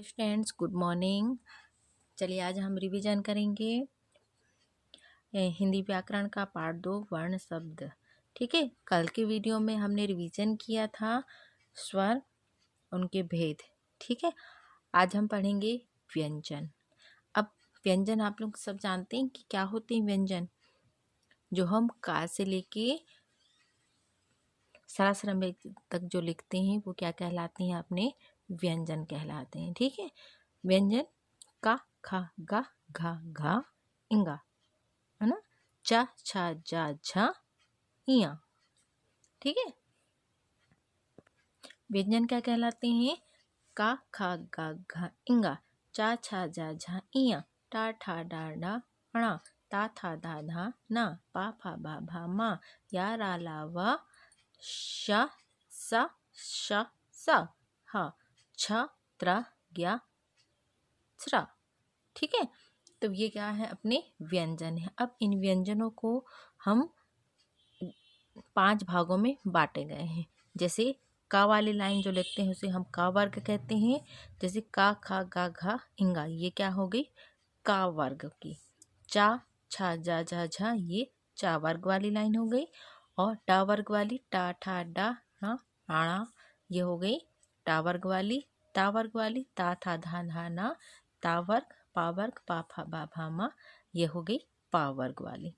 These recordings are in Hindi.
Hi students, good morning. चलिए आज हम रिवीजन करेंगे हिंदी व्याकरण का पार्ट 2 वर्ण शब्द। ठीक है, कल के वीडियो में हमने रिवीजन किया था स्वर, उनके भेद। ठीक है, आज हम पढ़ेंगे व्यंजन। अब व्यंजन आप लोग सब जानते हैं कि क्या होते हैं व्यंजन। जो हम का से लेके सरासर में तक जो लिखते हैं वो क्या कहलाते हैं, अपने व्यंजन कहलाते हैं। ठीक है, व्यंजन का, खा, गा, घा, घा, इंगा, है ना, चा, छा, जा, झा, इया। ठीक है, व्यंजन क्या कहलाते हैं? का, खा, गा, घा, इंगा, चा, छा, जा, झा, इया, टा, ठा, डा, डा, णा, ता, था, धा, धा, ना, पा, फा, बा, भा, मा, या, रा, ला, वा, श, सा, श, सा, हा, छ, त्रा, ज्ञा, छ्रा। ठीक है, तो ये क्या है, अपने व्यंजन है। अब इन व्यंजनों को हम 5 भागों में बांटे गए हैं। जैसे का वाली लाइन जो लिखते हैं उसे हम का वर्ग कहते हैं। जैसे का, खा, गा, घा, इंगा, ये क्या हो गई, का वर्ग की। चा, छा, जा, झा, झा, ये चा वर्ग वाली लाइन हो गई। और टा वर्ग वाली, टा, ठा, डा, हाँ, आणा, ये हो गई टा वर्ग वाली। ता वर्ग वाली, ता, था, धा, धा, ना, ता वर्ग, पा वर्ग, पा, फा, बा, भा, मा, ये हो गई पा वर्ग वाली।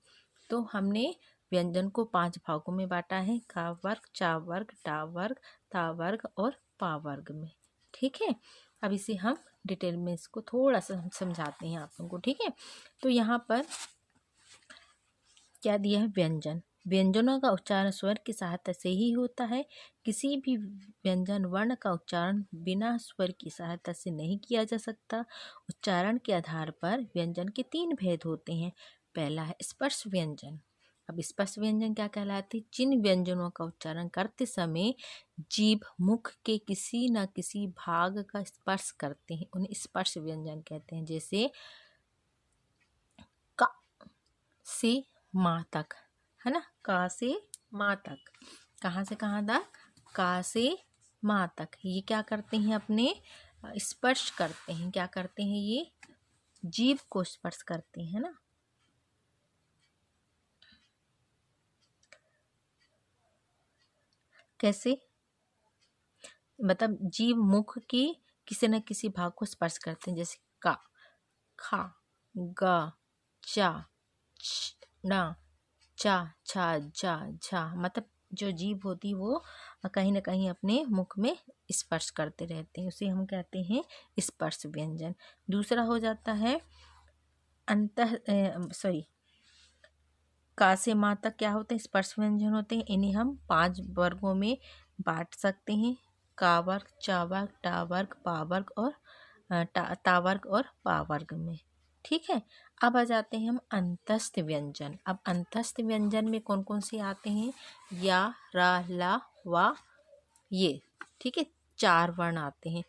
तो हमने व्यंजन को 5 भागों में बांटा है, का वर्ग, चा वर्ग, टा वर्ग, ता वर्ग और पा वर्ग में। ठीक है, अब इसे हम डिटेल में इसको थोड़ा सा हम समझाते हैं आप लोगों को। ठीक है, तो यहाँ पर क्या दिया है, व्यंजन। व्यंजनों का उच्चारण स्वर की सहायता से ही होता है। किसी भी व्यंजन वर्ण का उच्चारण बिना स्वर की सहायता से नहीं किया जा सकता। उच्चारण के आधार पर व्यंजन के 3 भेद होते हैं। पहला है स्पर्श व्यंजन। अब स्पर्श व्यंजन क्या कहलाती है? जिन व्यंजनों का उच्चारण करते समय जीभ मुख के किसी न किसी भाग का स्पर्श करते हैं, उन्हें स्पर्श व्यंजन कहते हैं। जैसे का से माँ तक, है ना, का से माँ तक, कहाँ से कहाँ तक, का से माँ तक, ये क्या करते हैं, अपने स्पर्श करते हैं। क्या करते हैं? ये जीभ को स्पर्श करते हैं ना। कैसे? मतलब जीभ मुख की किसी न किसी भाग को स्पर्श करते हैं। जैसे का, खा, गा, चा, ना, चा, छा, जा, झा, मतलब जो जीभ होती वो कहीं ना कहीं अपने मुख में स्पर्श करते रहते हैं, उसे हम कहते हैं स्पर्श व्यंजन। दूसरा हो जाता है का से माँ तक क्या होते हैं, स्पर्श व्यंजन होते हैं। इन्हें हम 5 वर्गों में बांट सकते हैं। का वर्ग, चा वर्ग, टा वर्ग, पा वर्ग और ता वर्ग और पा वर्ग में। ठीक है, अब आ जाते हैं हम अंतस्थ व्यंजन। अब अंतस्थ व्यंजन में कौन कौन से आते हैं? या, रा, ला, वा, ये। ठीक है, 4 वर्ण आते हैं।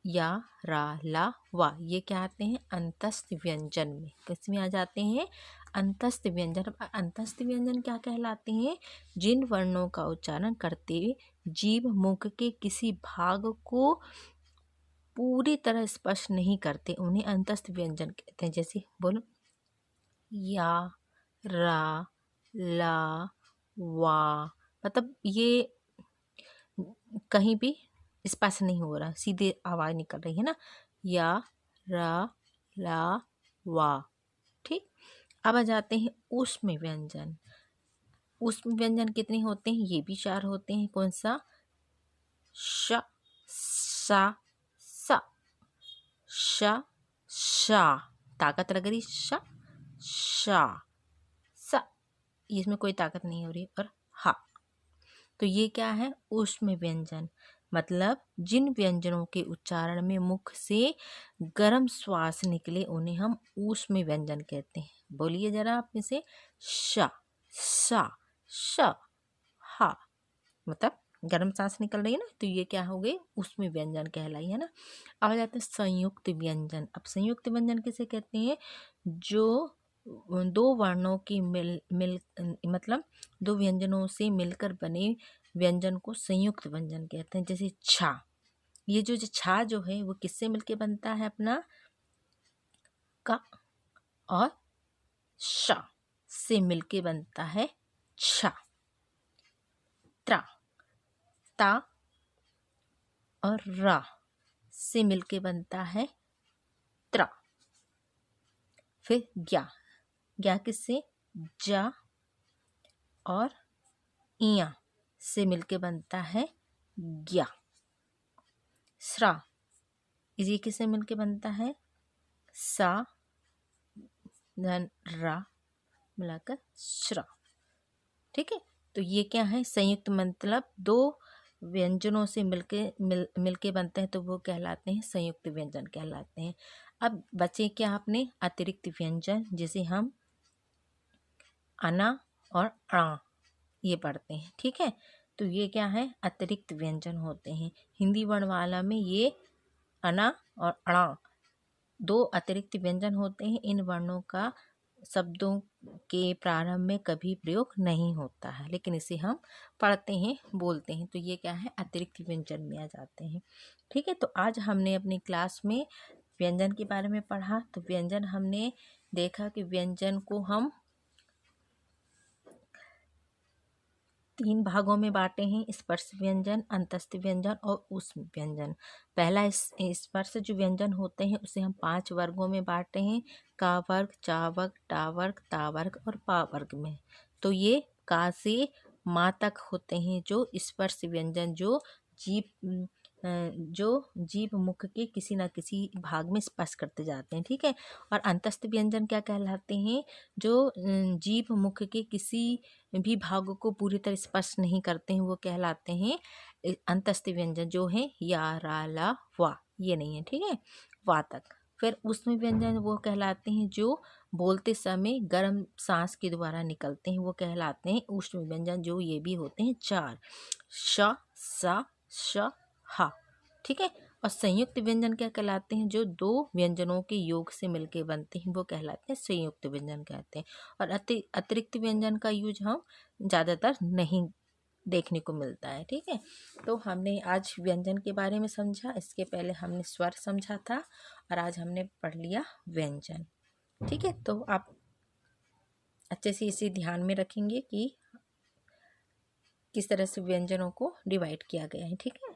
या, रा, ला, वा, ये क्या आते हैं, अंतस्थ व्यंजन में। किसमें आ जाते हैं? अंतस्थ व्यंजन। अब अंतस्थ व्यंजन क्या कहलाते हैं? जिन वर्णों का उच्चारण करते जीभ मुख के किसी भाग को पूरी तरह स्पर्श नहीं करते, उन्हें अंतस्थ व्यंजन कहते हैं। जैसे बोलो, या, रा, ला, वा, मतलब ये कहीं भी स्पर्श नहीं हो रहा, सीधे आवाज निकल रही है ना। या, रा, ला, वा। ठीक, अब आ जाते हैं ऊष्म व्यंजन। ऊष्म व्यंजन कितने होते हैं? ये भी 4 होते हैं। कौन सा? श, सा, सा, श, शा, ताकत लग रही, श, शा, सा, इसमें कोई ताकत नहीं हो रही, और हा। तो ये क्या है? ऊष्म व्यंजन। मतलब जिन व्यंजनों के उच्चारण में मुख से गर्म श्वास निकले उन्हें हम ऊष्म व्यंजन कहते हैं। बोलिए जरा आप में से, श, सा, श, हा, मतलब गर्म सांस निकल रही है ना, तो ये क्या हो गई? ऊष्म व्यंजन कहलाई, है ना। अब आ जाते हैं संयुक्त व्यंजन। अब संयुक्त व्यंजन किसे कहते हैं? जो 2 वर्णों की मतलब 2 व्यंजनों से मिलकर बने व्यंजन को संयुक्त व्यंजन कहते हैं। जैसे छा, ये जो छा जो है वो किससे मिलके बनता है? अपना का और शा से मिलके बनता है छा। त्रा, ता और रा से मिलके बनता है त्रा। फिर ग्या, ग्या किससे? जा और इया से मिलके बनता है ग्या। स्रा, इसी किससे मिलके बनता है? सा धन रा मिलाकर श्रा। ठीक है, तो ये क्या है? संयुक्त मतलब दो व्यंजनों से मिलके बनते हैं तो वो कहलाते हैं संयुक्त व्यंजन कहलाते हैं। अब बचे क्या अपने अतिरिक्त व्यंजन, जिसे हम अना और अणा ये पढ़ते हैं। ठीक है, तो ये क्या है? अतिरिक्त व्यंजन होते हैं। हिंदी वर्णमाला में ये अना और अणा दो अतिरिक्त व्यंजन होते हैं। इन वर्णों का शब्दों के प्रारंभ में कभी प्रयोग नहीं होता है, लेकिन इसे हम पढ़ते हैं, बोलते हैं, तो ये क्या है? अतिरिक्त व्यंजन में आ जाते हैं। ठीक है, तो आज हमने अपनी क्लास में व्यंजन के बारे में पढ़ा। तो व्यंजन हमने देखा कि व्यंजन को हम 3 भागों में बांटे हैं: स्पर्श व्यंजन, अंतस्थ व्यंजन और ऊष्म व्यंजन। पहला स्पर्श जो व्यंजन होते हैं उसे हम 5 वर्गों में बांटे हैं: का वर्ग, चा वर्ग, टा वर्ग, ता वर्ग और पा वर्ग में। तो ये का से मा तक होते हैं जो स्पर्श व्यंजन, जो जीभ मुख के किसी न किसी भाग में स्पर्श करते जाते हैं। ठीक है, और अंतस्थ व्यंजन क्या कहलाते हैं? जो जीभ मुख के किसी भी भागों को पूरी तरह स्पर्श नहीं करते हैं, वो कहलाते हैं अंतस्थ व्यंजन, जो है या, रा, ला, वा, ये नहीं है। ठीक है, वा तक। फिर ऊष्म व्यंजन वो कहलाते हैं जो बोलते समय गर्म सांस के द्वारा निकलते हैं, वो कहलाते हैं ऊष्म व्यंजन, जो ये भी होते हैं 4: श, सा, श, हा। ठीक है, और संयुक्त व्यंजन क्या कहलाते हैं? जो 2 व्यंजनों के योग से मिलके बनते हैं, वो कहलाते हैं संयुक्त व्यंजन कहते हैं। और अतिरिक्त व्यंजन का यूज हम ज़्यादातर नहीं देखने को मिलता है। ठीक है, तो हमने आज व्यंजन के बारे में समझा। इसके पहले हमने स्वर समझा था और आज हमने पढ़ लिया व्यंजन। ठीक है, तो आप अच्छे से इसे ध्यान में रखेंगे कि किस तरह से व्यंजनों को डिवाइड किया गया है। ठीक है।